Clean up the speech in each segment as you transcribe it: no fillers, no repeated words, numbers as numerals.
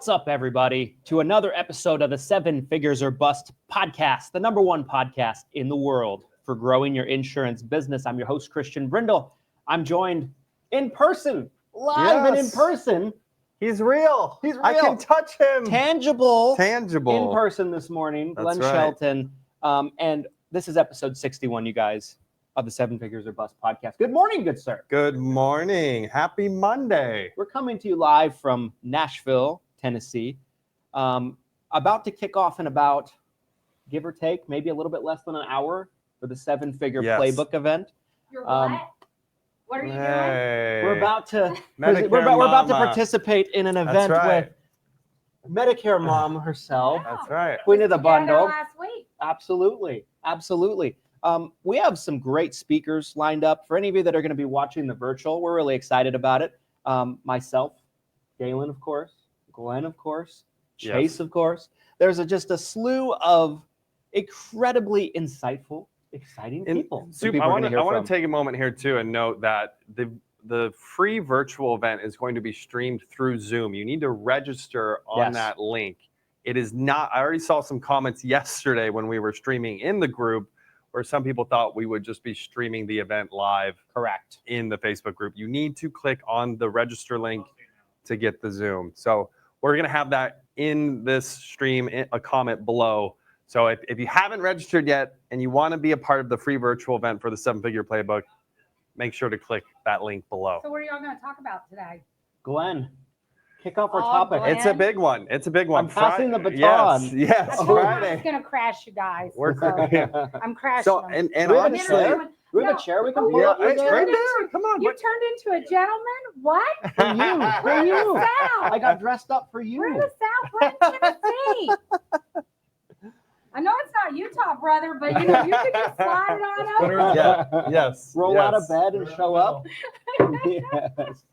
What's up, everybody, to another episode of the 7 Figures or Bust podcast, the #1 podcast in the world for growing your insurance business. I'm your host, Christian Brindle. I'm joined in person, live and in person. He's real. He's real. I can touch him. Tangible. In person this morning, That's Glen right. Shelton. And this is episode 61, you guys, of the 7 Figures or Bust podcast. Good morning, good sir. Good morning. Happy Monday. We're coming to you live from Nashville, Tennessee. About to kick off in about, give or take, maybe a little bit less than an hour for the 7-Figure Playbook event. You're what? What are you doing? We're about to Medicare we're about to Mama. participate in an event right. with Medicare Mom herself, That's right. Queen of the Together Bundle. last week. Absolutely. We have some great speakers lined up. For any of you that are going to be watching the virtual, we're really excited about it. Myself, Gaylon, of course, Glen, of course, Chase, Yes. of course. There's just a slew of incredibly insightful, exciting people. I want to take a moment here too and note that the free virtual event is going to be streamed through Zoom. You need to register on that link. It is not. I already saw some comments yesterday when we were streaming in the group where some people thought we would just be streaming the event live. Correct. In the Facebook group. You need to click on the register link to get the Zoom. So we're going to have that in this stream, a comment below. So if you haven't registered yet and you want to be a part of the free virtual event for the 7-Figure Playbook, make sure to click that link below. So what are y'all going to talk about today? Glen, kick off our Oh, topic. Glen. It's a big one. I'm passing the baton. Yes, I'm Friday. going to crash you guys. We're So I'm crashing So them. and We have a honestly, chair? We have a chair we can pull up. it's you right turned there. Come on. You turned into a gentleman? What? For you. For We're in you. the South. I got dressed up for We're in you. the South. We're in Tennessee. I know it's not Utah, brother, but you could just slide it on over. Yeah. Yes. Roll out of bed and show up. Yes.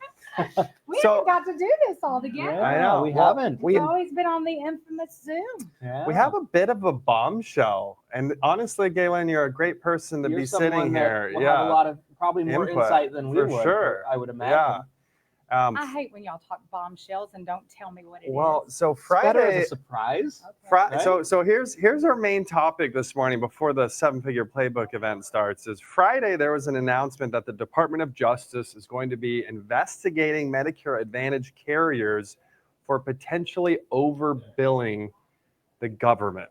We So- haven't got to do this all together. Yeah, I know. we Well, haven't. We've always been on the infamous Zoom. Yeah. We have a bit of a bombshell, and honestly, Galen, you're a great person to You're be someone sitting that here. will have a lot of probably more Input, insight than we for would. sure. I would imagine. Yeah. I hate when y'all talk bombshells and don't tell me what it is. Well, so It's better Friday. as a surprise. Okay. Right? So here's our main topic this morning before the 7-Figure Playbook event starts. Is Friday there was an announcement that the Department of Justice is going to be investigating Medicare Advantage carriers for potentially overbilling the government.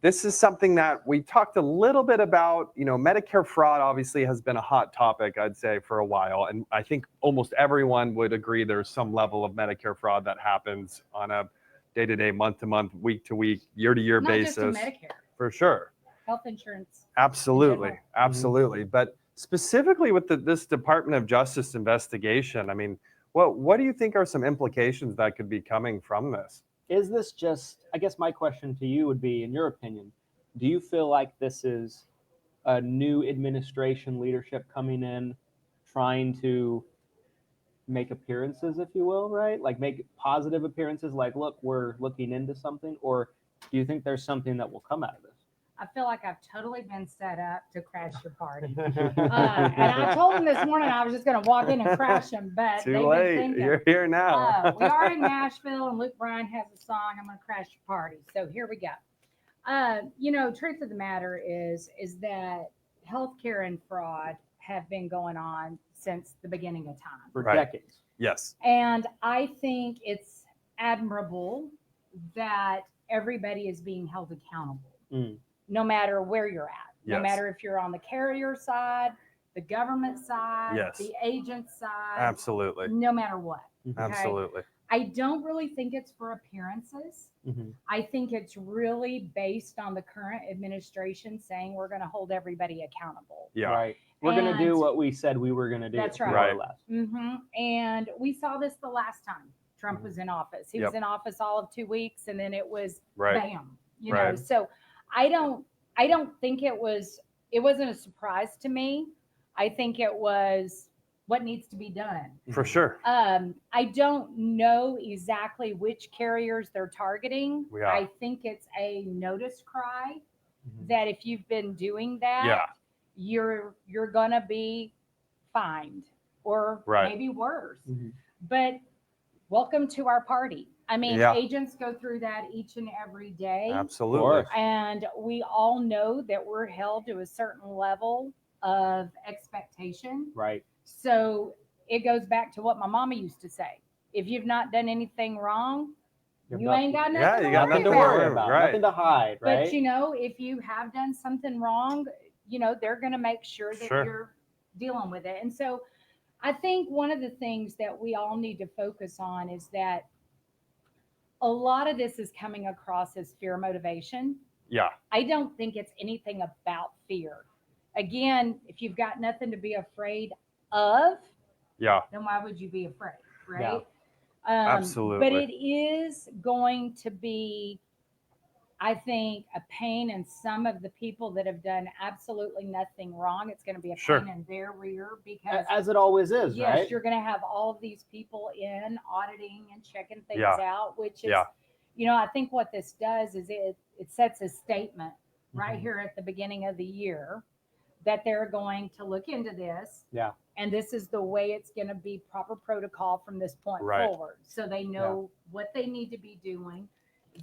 This is something that we talked a little bit about. You know, Medicare fraud obviously has been a hot topic, I'd say, for a while. And I think almost everyone would agree there's some level of Medicare fraud that happens on a day-to-day, month-to-month, week-to-week, year-to-year Not basis. just in Medicare, For sure. health insurance. Absolutely. general. Absolutely. But specifically with this Department of Justice investigation, I mean, what do you think are some implications that could be coming from this? Is this just, I guess my question to you would be, in your opinion, do you feel like this is a new administration leadership coming in, trying to make appearances, if you will, right? Like make positive appearances, like, look, we're looking into something? Or do you think there's something that will come out of this? I feel like I've totally been set up to crash your party. And I told them this morning I was just going to walk in and crash them, but Too they've late. been thinking. You're here now. We are in Nashville, and Luke Bryan has a song, I'm going to crash your party. So here we go. Truth of the matter is that healthcare and fraud have been going on since the beginning of time. For Right. decades. Yes. And I think it's admirable that everybody is being held accountable, no matter where you're at, no Yes. matter if you're on the carrier side, the government side, Yes. the agent side, Absolutely. no matter what. Absolutely. I don't really think it's for appearances. I think it's really based on the current administration saying we're going to hold everybody accountable. Yeah. Right. We're going to do And- what we said we were going to do. That's more right. or less. And we saw this the last time Trump was in office. He was Yep. in office all of 2 weeks, and then it was Right. bam. Right. So I don't think it wasn't a surprise to me. I think it was what needs to be done. For sure. I don't know exactly which carriers they're targeting. Yeah. I think it's a notice cry that if you've been doing that, Yeah. you're gonna be fined or Right. maybe worse. Mhm. But welcome to our party. I mean, Yeah. agents go through that each and every day. Absolutely. course. And we all know that we're held to a certain level of expectation. Right. So it goes back to what my mama used to say. If you've not done anything wrong, you ain't got nothing Yeah, to you got worry Nothing to about. worry about. Right. Nothing to hide, right? But, you know, if you have done something wrong, you know, they're going to make sure that Sure. you're dealing with it. And so I think one of the things that we all need to focus on is that a lot of this is coming across as fear motivation. Yeah. I don't think it's anything about fear. Again, if you've got nothing to be afraid of, Yeah. then why would you be afraid, right? Yeah. Absolutely. But it is going to be, I think, a pain in some of the people that have done absolutely nothing wrong. It's going to be a Sure. pain in their rear because, As it always is, yes, right? you're going to have all of these people in auditing and checking things Yeah. out, which is, Yeah. you know, I think what this does is it sets a statement right Mhm. here at the beginning of the year that they're going to look into this. Yeah. And this is the way it's going to be proper protocol from this point Right. forward. So they know what they need to be doing.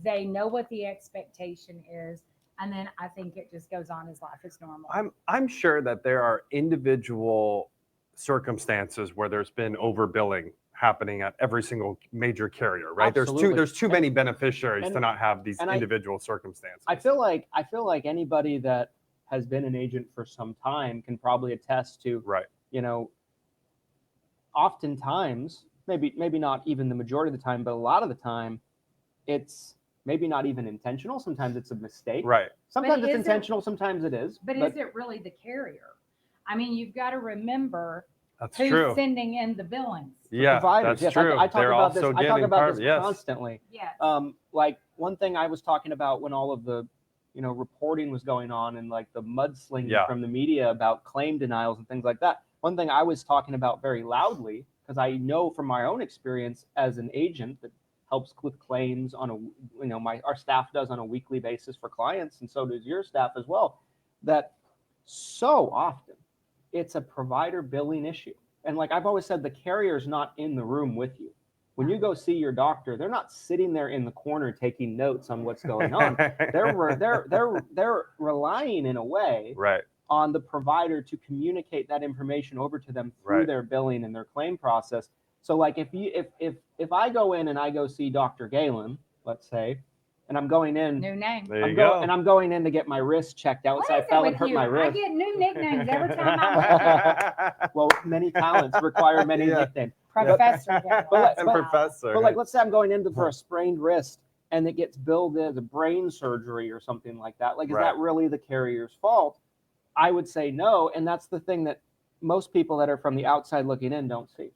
They know what the expectation is. And then I think it just goes on as life is normal. I'm sure that there are individual circumstances where there's been overbilling happening at every single major carrier, right? Absolutely. There's too many beneficiaries to and- not have these and individual circumstances. I feel like anybody that has been an agent for some time can probably attest to, Right. you know, oftentimes, maybe not even the majority of the time, but a lot of the time, it's maybe not even intentional. Sometimes it's a mistake. Right. Sometimes But it's is it- intentional. Sometimes it is. but is it really the carrier? I mean, you've got to remember That's who's true. sending in the billings. Yeah, providers? that's Yes, true. I talk They're about this. also I talk getting about part- this yes. constantly. Yes. Like one thing I was talking about when all of the, you know, reporting was going on and like the mudslinging Yeah. from the media about claim denials and things like that. One thing I was talking about very loudly, because I know from my own experience as an agent that helps with claims on a, you know, our staff does on a weekly basis for clients, and so does your staff as well, that so often it's a provider billing issue. And like I've always said, the carrier's not in the room with you. When you go see your doctor, they're not sitting there in the corner taking notes on what's going on. They're relying in a way Right. on the provider to communicate that information over to them through Right. their billing and their claim process. So like if I go in and I go see Dr. Gaylon, let's say, and I'm going in, New name. There you go. and I'm going in to get my wrist checked out. What So I is it fell and with hurt you? my I wrist. get new nicknames every time I'm with you. Well, many talents require many Yeah. nicknames. Professor. Gaylon. But And Wow. professor. But like, let's say I'm going in for a sprained wrist and it gets billed as a brain surgery or something like that. Like, is Right. that really the carrier's fault? I would say no. And that's the thing that most people that are from the outside looking in don't see.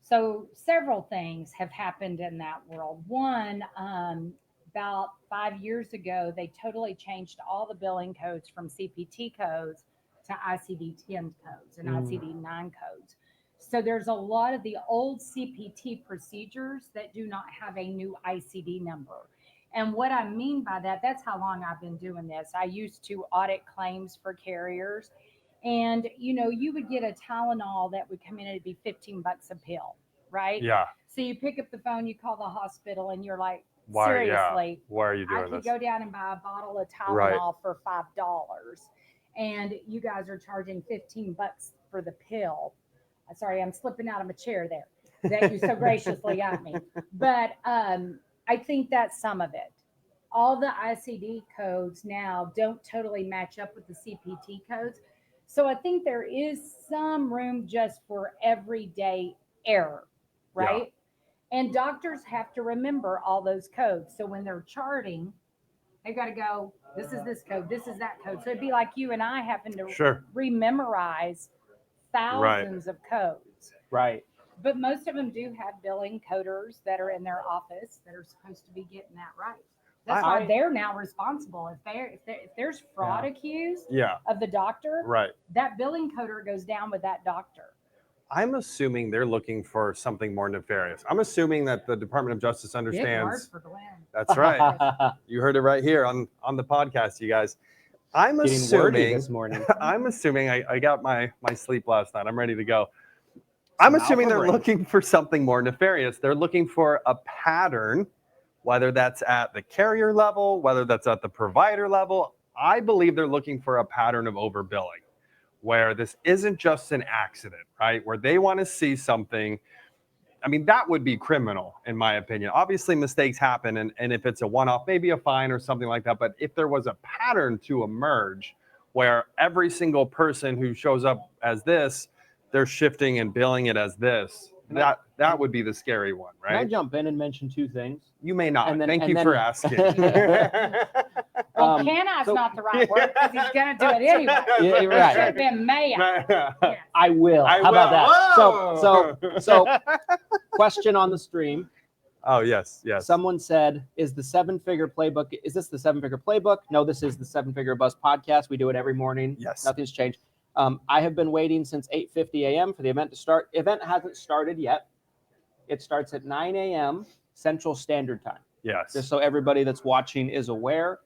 So several things have happened in that world. One, about 5 years ago, they totally changed all the billing codes from CPT codes to ICD-10 codes and ICD-9 codes. So there's a lot of the old CPT procedures that do not have a new ICD number. And what I mean by that, that's how long I've been doing this. I used to audit claims for carriers. And, you know, you would get a Tylenol that would come in, it'd be $15 a pill, right? Yeah. So you pick up the phone, you call the hospital, and you're like, Why? Yeah. seriously, Why are you I doing could this? go down and buy a bottle of Tylenol Right. for $5, and you guys are charging $15 for the pill. Sorry, I'm slipping out of my chair there. That you so graciously got me. But I think that's some of it. All the ICD codes now don't totally match up with the CPT codes. So I think there is some room just for everyday error, right? And doctors have to remember all those codes. So when they're charting, they've got to go, this is this code, this is that code. So it'd be like you and I having to Sure. rememorize thousands of codes. Right. But most of them do have billing coders that are in their office that are supposed to be getting that right. That's why they're now responsible. If there's fraud accused Yeah. of the doctor, Right. that billing coder goes down with that doctor. I'm assuming they're looking for something more nefarious. I'm assuming that the Department of Justice Big word understands. for Glenn. That's right. You heard it right here on the podcast, you guys. I'm Getting wordy assuming this morning. I'm assuming I got my sleep last night. I'm ready to go. I'm Some assuming alpha they're brain. looking for something more nefarious. They're looking for a pattern, whether that's at the carrier level, whether that's at the provider level. I believe they're looking for a pattern of overbilling, where this isn't just an accident, right? Where they want to see something. I mean, that would be criminal, in my opinion. Obviously, mistakes happen, and if it's a one-off, maybe a fine or something like that. But if there was a pattern to emerge where every single person who shows up as this, they're shifting and billing it as this, that would be the scary one, Can I right? jump in and mention two things? You may not. And then- Thank and you then- for asking. Well, cannot's so- not the right word because he's going to do it anyway. Yeah, It right. should have been may. Yes. I will. I How about will. that? So question on the stream. Oh, yes, yes. Someone said, is this the 7-figure playbook? No, this is the 7-Figure Buzz podcast. We do it every morning. Yes. Nothing's changed. I have been waiting since 8:50 a.m. for the event to start. Event hasn't started yet. It starts at 9 a.m. Central Standard Time. Yes. Just so everybody that's watching is aware.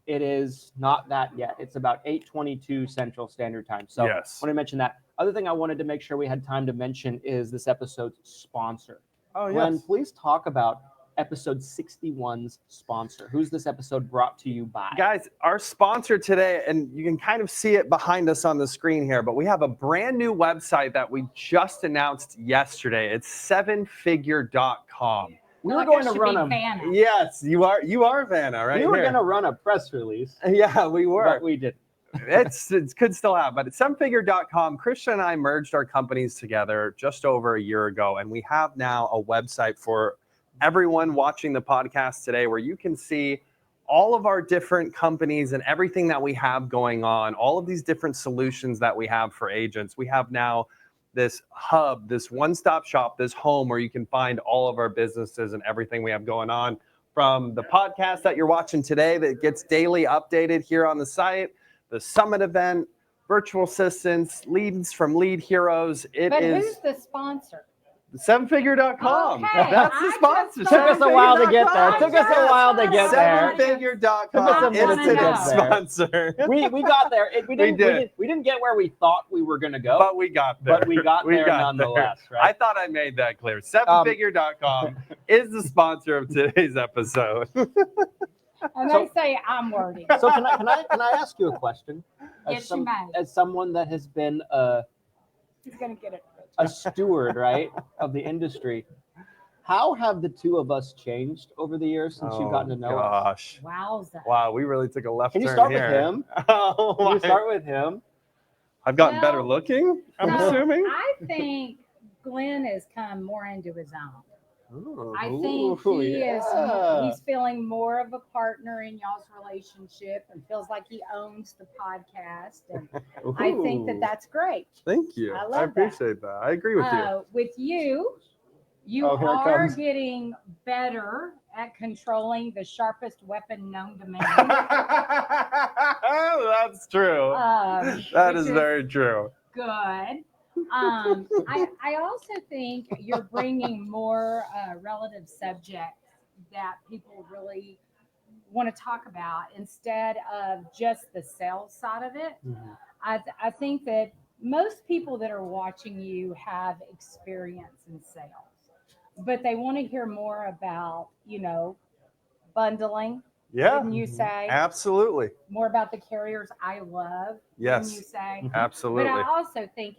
It is not that yet. It's about 8:22 Central Standard Time. So Yes. I want to mention that. Other thing I wanted to make sure we had time to mention is this episode's sponsor. Oh, Glenn, yes. please talk about episode 61's sponsor. Who's this episode brought to you by? Guys, our sponsor today, and you can kind of see it behind us on the screen here, but we have a brand new website that we just announced yesterday. It's 7figure.com. We Like were I going to should run be a Vanna. Yes, you are Vanna, right? we were here. going to run a press release, Yeah, we were. but we didn't. It could still have, but at 7figure.com, Christian and I merged our companies together just over a year ago, and we have now a website for everyone watching the podcast today where you can see all of our different companies and everything that we have going on, all of these different solutions that we have for agents. We have now this hub, this one-stop shop, this home where you can find all of our businesses and everything we have going on, from the podcast that you're watching today that gets daily updated here on the site, the summit event, virtual assistants, leads from Lead Heroes. It But is who's the sponsor? 7figure.com. Okay, That's I the just sponsor. thought- Took us a while to get there. $7figure.com. Took us a while to get there. Took us $7figure.com a is minute to today's get there. sponsor. We got there. We did. didn't get where we thought we were going to go, But we got there. but we got there nonetheless, there. right? I thought I made that clear. 7figure.com is the sponsor of today's episode. And So- they say I'm wordy. So can I ask you a question? Yes, you may. As someone that has been He's going to get it. a steward, right, of the industry, how have the two of us changed over the years since you've gotten to know us? Gosh. Wowza. Wow, we really took a left Can you turn start here. with him? Oh, Can you my. start with him? I've gotten Well, better looking, I'm So, assuming. I think Glenn has come more into his own. Ooh, I think ooh, he's feeling more of a partner in y'all's relationship and feels like he owns the podcast. And I think that Ooh. that's great. Thank you. I love I that. appreciate that. I agree with you. With you Oh, here it are comes. getting better at controlling the sharpest weapon known to man. That's true. That which is very true. good. I also think you're bringing more relative subjects that people really want to talk about instead of just the sales side of it. Mhm. I think that most people that are watching you have experience in sales, but they want to hear more about, bundling, Yeah, wouldn't you say? absolutely. More about the carriers I love, Yes. wouldn't you say? Absolutely. But I also think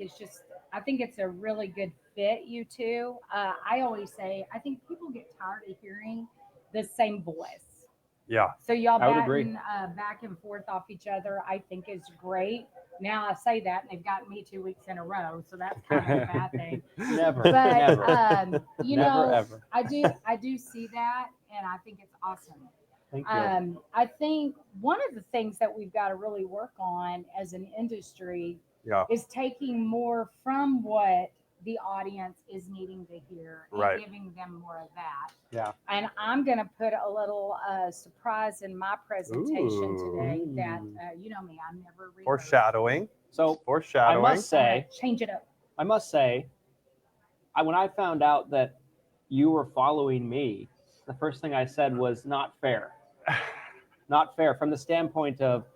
I think it's a really good fit, you two. I always say, I think people get tired of hearing the same voice. Yeah. So y'all I would agree. batting back and forth off each other, I think is great. Now I say that and they've got me 2 weeks in a row, so that's kind of a bad thing. Never, But never, never, ever. I do see that, and I think it's awesome. Thank you. I think one of the things that we've got to really work on as an industry Yeah. is taking more from what the audience is needing to hear and Right. giving them more of that. Yeah. And I'm going to put a little surprise in my presentation today Ooh. that, you know me, I'm never rehearsed. Foreshadowing. So Foreshadowing. I must say, Change it up. when I found out that you were following me, the first thing I said was not fair. Not fair from the standpoint of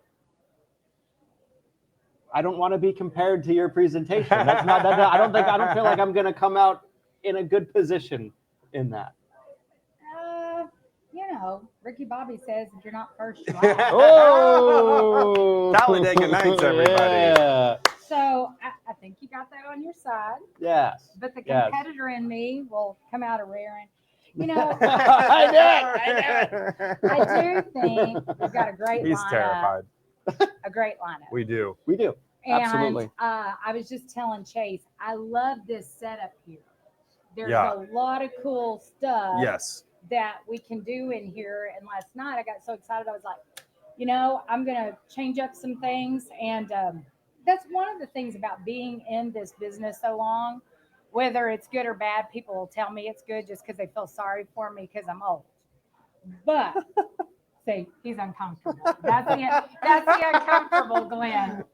I don't want to be compared to your presentation. That's not. I don't feel like I'm going to come out in a good position in that. Ricky Bobby says if you're not first, you're last. Oh, Talladega Nights, everybody. Yeah. So I think you got that on your side. Yes. But the Yes. competitor in me will come out of rearing. I did. I do think we've got a great He's lineup. terrified. A great lineup. We do. We do. And Absolutely. I was just telling Chase, I love this setup here. There's Yeah. a lot of cool stuff Yes. that we can do in here. And last night I got so excited. I was like, I'm going to change up some things. And that's one of the things about being in this business so long, whether it's good or bad. People will tell me it's good just because they feel sorry for me because I'm old. But see, he's uncomfortable. That's the uncomfortable Glenn.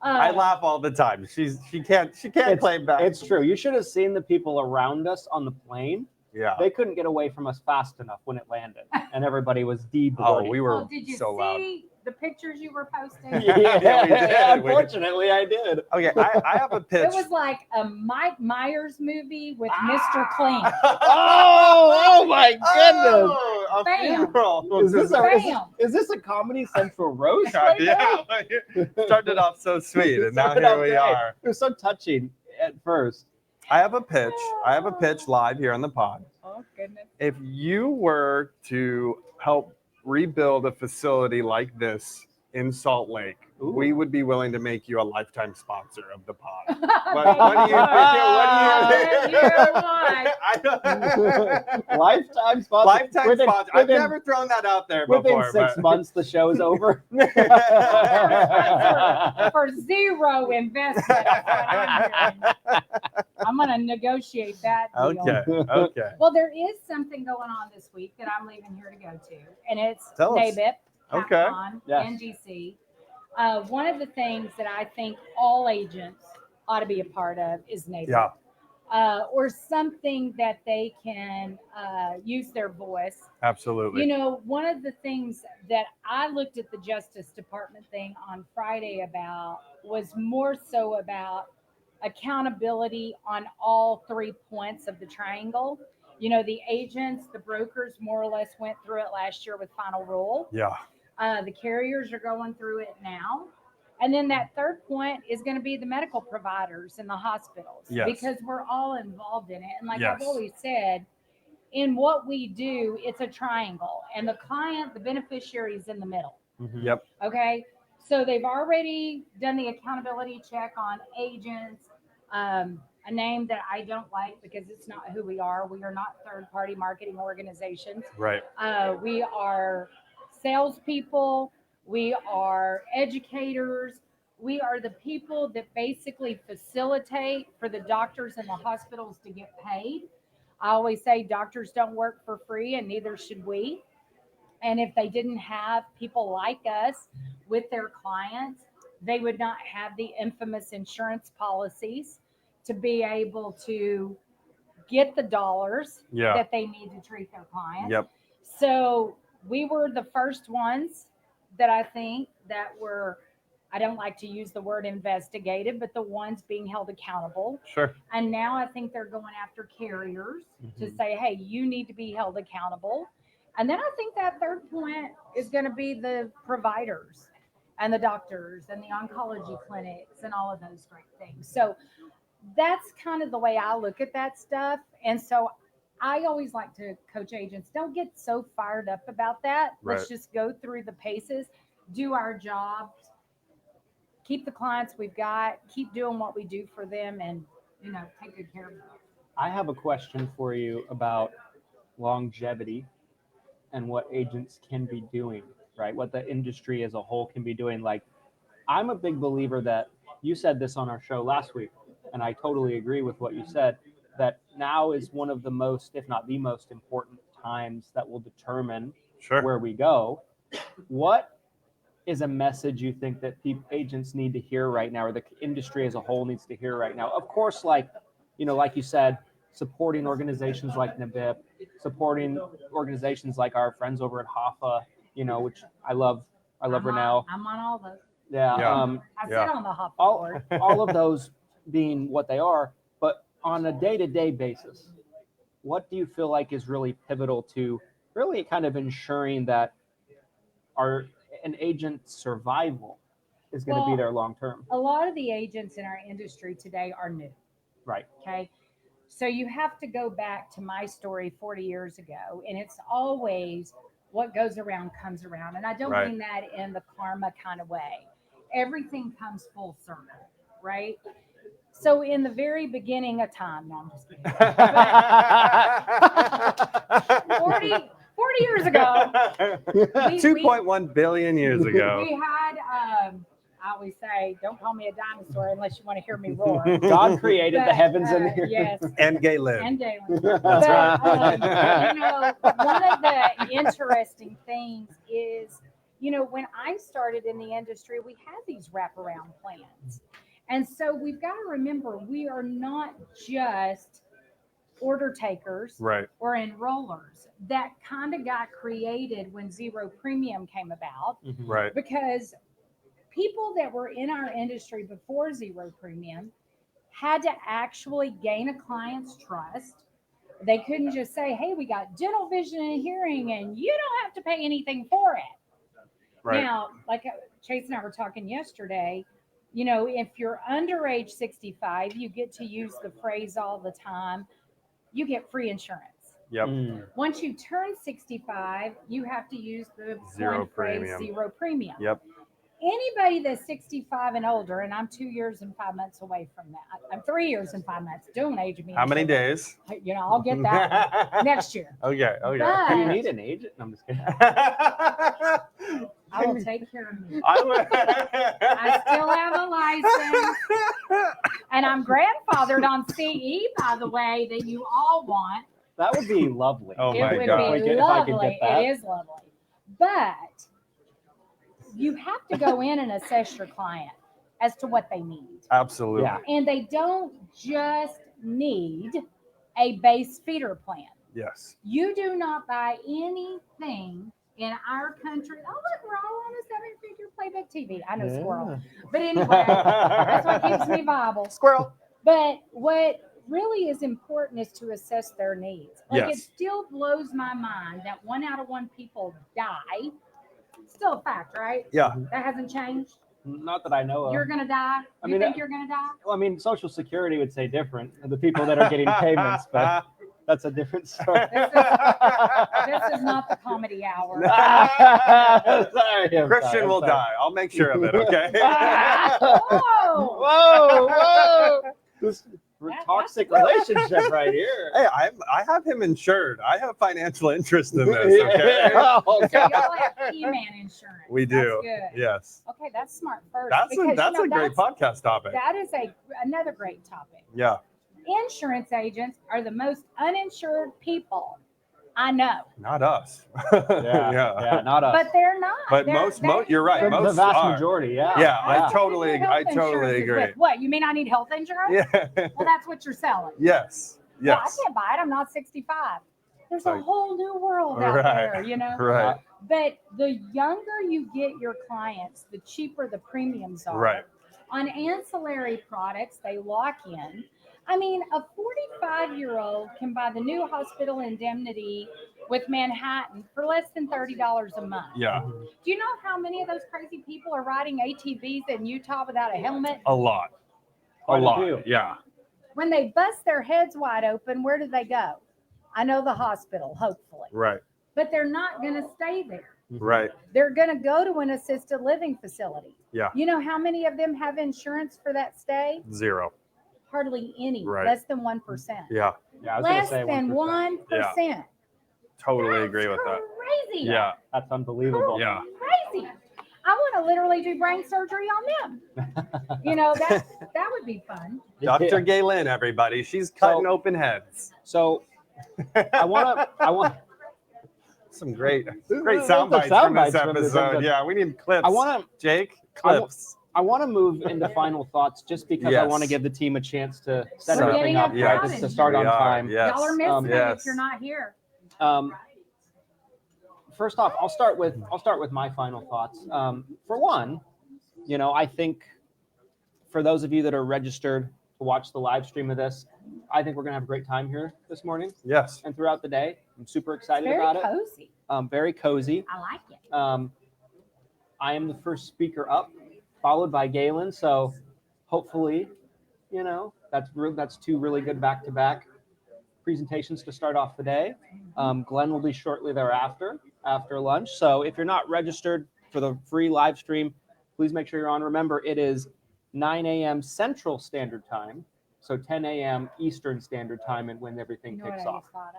I laugh all the time. She can't claim back. It's true. You should have seen the people around us on the plane. Yeah. They couldn't get away from us fast enough when it landed, and everybody was Oh, deboarding. we were Did you so see loud. the pictures you were posting? Yeah, we did. Unfortunately, I did. Okay, I have a pitch. It was like a Mike Myers movie with Mr. Clean. Oh my goodness! Oh, a Bam. funeral. Is this Bam. is this a Comedy Central roast right now? Yeah. Started off so sweet, and now Started here off we great. are. It was so touching at first. I have a pitch. I have a pitch live here on the pod. Oh, goodness. If you were to help rebuild a facility like this in Salt Lake, Ooh. we would be willing to make you a lifetime sponsor of the pod. What What do you think? I don't- Lifetime sponsor. Lifetime Within- sponsor. I've within- never thrown that out there Within before. 6 but- months, the show's over. For zero investment. That's what I'm doing. I'm going to negotiate that deal. Okay. Okay. Well, there is something going on this week that I'm leaving here to go to, and it's Tell us. NABIP, Okay. Capcom, Yes. NGC. One of the things that I think all agents ought to be a part of is NABIP. Yeah. Or something that they can use their voice. Absolutely. One of the things that I looked at the Justice Department thing on Friday about was more so about accountability on all 3 points of the triangle. The agents, the brokers more or less went through it last year with final rule. Yeah. The carriers are going through it now. And then that third point is going to be the medical providers and the hospitals, Yes. because we're all involved in it. And like I've Yes. always said, in what we do, it's a triangle, and the client, the beneficiary is in the middle. Yep. Okay. So they've already done the accountability check on agents, a name that I don't like because it's not who we are. We are not third-party marketing organizations. Right. We are salespeople. We are educators. We are the people that basically facilitate for the doctors and the hospitals to get paid. I always say doctors don't work for free, and neither should we. And if they didn't have people like us with their clients, they would not have the infamous insurance policies to be able to get the dollars Yeah. that they need to treat their clients. Yep. So we were the first ones that I think that were, I don't like to use the word investigated, but the ones being held accountable. Sure. And now I think they're going after carriers to Mhm. say, hey, you need to be held accountable. And then I think that third point is going to be the providers and the doctors and the oncology clinics and all of those great things. So that's kind of the way I look at that stuff. And so I always like to coach agents, don't get so fired up about that. Let's Right. just go through the paces, do our jobs, keep the clients we've got, keep doing what we do for them, and, take good care of them. I have a question for you about longevity and what agents can be doing, right? What the industry as a whole can be doing. Like, I'm a big believer that you said this on our show last week, and I totally agree with what you said, that now is one of the most, if not the most important times that will determine Sure. where we go. What is a message you think that agents need to hear right now, or the industry as a whole needs to hear right now? Of course, like you said, supporting organizations like NABIP, supporting organizations like our friends over at HAFA, which I love I'm Renell. I'm on all those. Yeah. Yeah. I sit Yeah. on the hop all board. all of those being what they are, but on a day-to-day basis, what do you feel like is really pivotal to really kind of ensuring that an agent's survival is going to be Well, there long term? A lot of the agents in our industry today are new. Right. Okay. So you have to go back to my story 40 years ago, and it's always what goes around comes around. And I don't Right. mean that in the karma kind of way. Everything comes full circle, right? So in the very beginning of time, no, I'm just kidding. 40 years ago, 2.1 billion years ago. we had, I always say, don't call me a dinosaur unless you want to hear me roar. God created the But, heavens and the earth. yes, And gay live. and Gaylon. That's But, right. one of the interesting things is, when I started in the industry, we had these wraparound plans. And so we've got to remember, we are not just order takers Right. or enrollers. That kind of got created when zero premium came about, Right. because people that were in our industry before zero premium had to actually gain a client's trust. They couldn't just say, hey, we got dental, vision, and hearing, and you don't have to pay anything for it. Right. Now, like Chase and I were talking yesterday, if you're under age 65, you get to use the phrase all the time, you get free insurance. Yep. Once you turn 65, you have to use the Zero point phrase, premium. zero premium. Yep. Anybody that's 65 and older, and I'm 2 years and 5 months away from that. I'm 3 years and 5 months. Don't age me. How many days? I'll get that one next year. Okay. But Do you need an agent? No, I'm just kidding. I will take care of you. I I still have a license, and I'm grandfathered on CE, by the way, that you all want. That would be lovely. Oh It my would God. be If I could lovely. get that. It is lovely. But you have to go in and assess your client as to what they need. Absolutely. Yeah. And they don't just need a base feeder plan. Yes. You do not buy anything in our country. Oh, look, we're all on a 7-figure playback TV. I know, squirrel. But anyway, that's what keeps me viable. Squirrel. But what really is important is to assess their needs. Like, Yes. it still blows my mind that 1 out of 1 people die. Still a fact, right? Yeah. That hasn't changed. Not that I know of. You're gonna die. You think you're gonna die? Well, I mean, Social Security would say different. The people that are getting payments, but that's a different story. This is not the comedy hour. Sorry, I'm Christian sorry, will I'm sorry. die. I'll make sure of it. Okay. Whoa! Whoa! This That's toxic good. relationship right here. Hey, I have him insured. I have financial interest in this. Okay. Oh, So God. y'all have Key-Man insurance. We do. That's good. Yes. Okay, that's smart first. That's because, a great podcast topic. That is another great topic. Yeah. Insurance agents are the most uninsured people I know, Not us. Yeah, not us. but they're not. But They're- you're right. the Most vast are. majority, yeah. Yeah, I Most totally- people health I totally insurance is agree. with. What, you mean I need health insurance? Yeah. Well, that's what you're selling. Yes. Well, I Yes. can't buy it. I'm not 65. There's a Right. whole new world out Right. there, Right. But the younger you get your clients, the cheaper the premiums are. Right. On ancillary products, they lock in. I mean, a 45-year-old can buy the new hospital indemnity with Manhattan for less than $30 a month. Yeah. Do you know how many of those crazy people are riding ATVs in Utah without a helmet? A lot. Quite A a lot. few. Yeah. When they bust their heads wide open, where do they go? I know, the hospital, hopefully. Right. But they're not going to stay there. Right. They're going to go to an assisted living facility. Yeah. You know how many of them have insurance for that stay? 0. Hardly any, Right. less than 1%. Yeah. Yeah, I was gonna Less say than 1%. 1%. Totally That's agree with that. Crazy. Yeah. That's unbelievable. Yeah. Crazy. I want to literally do brain surgery on them. That would be fun. Dr. Gaylon, everybody. She's cutting open heads. So I want Some great There's sound bites sound from bites this from this episode. episode. Yeah, we need clips. I want to Jake, clips. I want to move into final thoughts just because I Yes. want to give the team a chance to set We're everything getting up up right, Yeah. just to start We on are, time. Yes. Y'all are missing it yes. if you're not here. First off, I'll start with my final thoughts. For one, I think for those of you that are registered to watch the live stream of this, I think we're going to have a great time here this morning Yes. and throughout the day. I'm super excited Very about cozy. it. Very cozy. I like it. I am the first speaker up, followed by Gaylon. So hopefully, that's two really good back-to-back presentations to start off the day. Glenn will be shortly thereafter, after lunch. So if you're not registered for the free live stream, please make sure you're on. Remember, it is 9 a.m. Central Standard Time, so 10 a.m. Eastern Standard Time, and when everything You know kicks what I off. just thought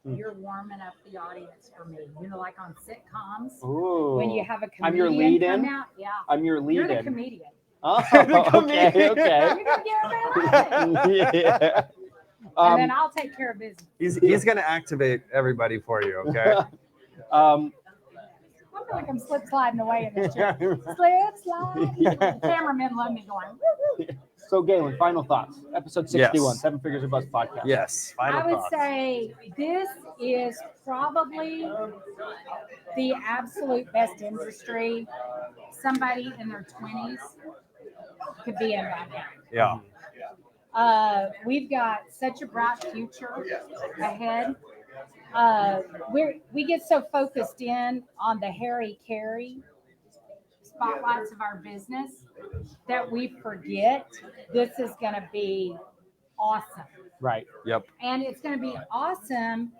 of? You're warming up the audience for me. Like on sitcoms, Ooh. when you have a I'm your comedian lead-in? come out. Yeah. I'm your You're the lead-in. comedian. Oh, The okay, comedian. okay. You're going to get everybody laughing. Yeah. And then I'll take care of business. He's going to activate everybody for you, okay? I feel like I'm slip sliding away in this chair. Slip slide. The cameramen love me going. So, Gaylon, final thoughts. Episode 61, Yes. Seven Figures or Bust podcast. Yes. Final I would thoughts. say this is probably the absolute best industry. Somebody in their 20s could be in right now. Yeah. We've got such a bright future ahead. We get so focused in on the hairy-carry spotlights of our business that we forget this is going to be awesome. Right. Yep. And it's going to be awesome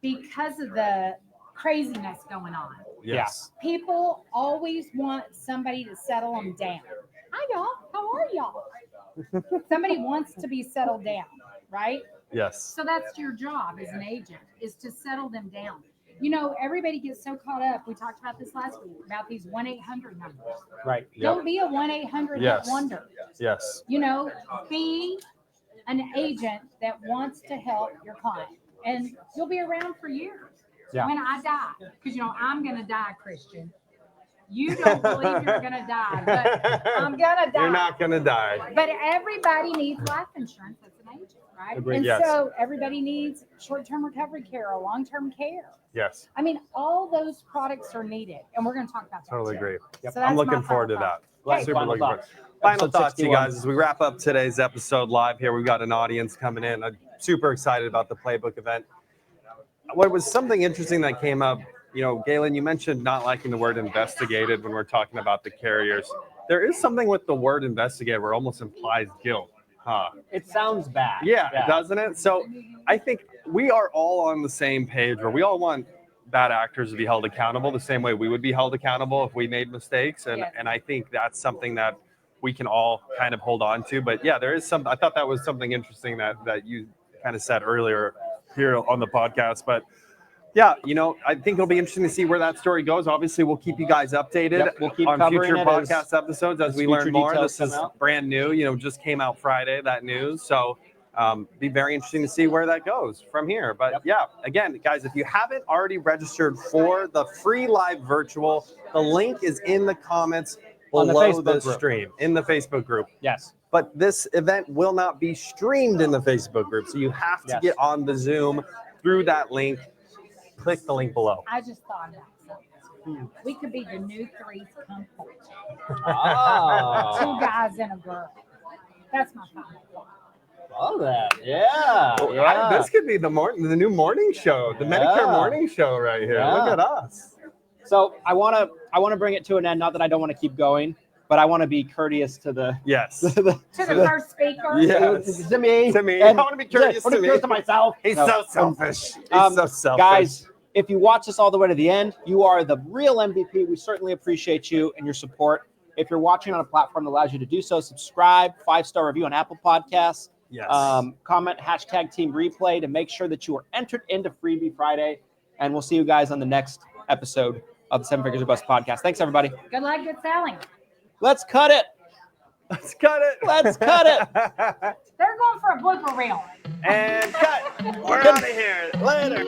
because of the craziness going on. Yes. People always want somebody to settle them down. Hi, y'all. How are y'all? Somebody wants to be settled down, right? Yes. So that's your job as an agent, is to settle them down. Everybody gets so caught up. We talked about this last week, about these 1-800 numbers. Right. Don't be a 1-800 Yes. wonder. Yes. Be an agent that wants to help your client. And you'll be around for years. Yeah. When I die, because I'm going to die, Christian. You don't believe you're going to die, but I'm going to die. You're not going to die. But everybody needs life insurance as an agent, right? Agreed. And Yes. so everybody needs short-term recovery care or long-term care. Yes. I mean, all those products are needed, and we're going to talk about that. Totally too. agree. Yep. So I'm that's looking my forward to final that. thought. Okay, Super final looking forward. thoughts. Final Episode thoughts, you 61. guys, as we wrap up today's episode live here. We've got an audience coming in. I'm super excited about the Playbook event. What was something interesting that came up, Gaylon, you mentioned not liking the word investigated when we're talking about the carriers. There is something with the word investigated where it almost implies guilt, huh? It sounds bad. Yeah, doesn't it? So I think we are all on the same page where we all want bad actors to be held accountable the same way we would be held accountable if we made mistakes. And Yes. and I think that's something that we can all kind of hold on to. But yeah, there is some, I thought that was something interesting that you kind of said earlier here on the podcast. But yeah, I think it'll be interesting to see where that story goes. Obviously, we'll keep you guys updated. Yep, we'll keep on covering future it podcast episodes as we future learn more. details This is come out. brand new, just came out Friday, that news. So be very interesting to see where that goes from here. But yeah, again, guys, if you haven't already registered for the free live virtual, the link is in the comments On the below Facebook this group. stream, in the Facebook group. Yes. But this event will not be streamed in the Facebook group. So you have to Yes. get on the Zoom through that link. Click the link below. I just thought about something. We could be the new Three's Company. Oh. 2 guys and a girl. That's my final thought. Love that. Yeah. Yeah. This could be the new morning show, the Medicare morning show right here. Yeah. Look at us. So I want to bring it to an end. Not that I don't want to keep going, but I want to be courteous to the Yes. To the first speaker. Yes. to me. To me. and I want to be courteous to to me. myself. He's No. so selfish. He's so selfish. Guys, if you watch this all the way to the end, you are the real MVP. We certainly appreciate you and your support. If you're watching on a platform that allows you to do so, subscribe, 5-star review on Apple Podcasts. Yes. Comment #Team Replay to make sure that you are entered into Freebie Friday. And we'll see you guys on the next episode of the Seven Figures or Bust podcast. Thanks, everybody. Good luck, good selling. Let's cut it. Let's cut it. Let's cut it. They're going for a blooper reel. And cut. We're out of here. Later.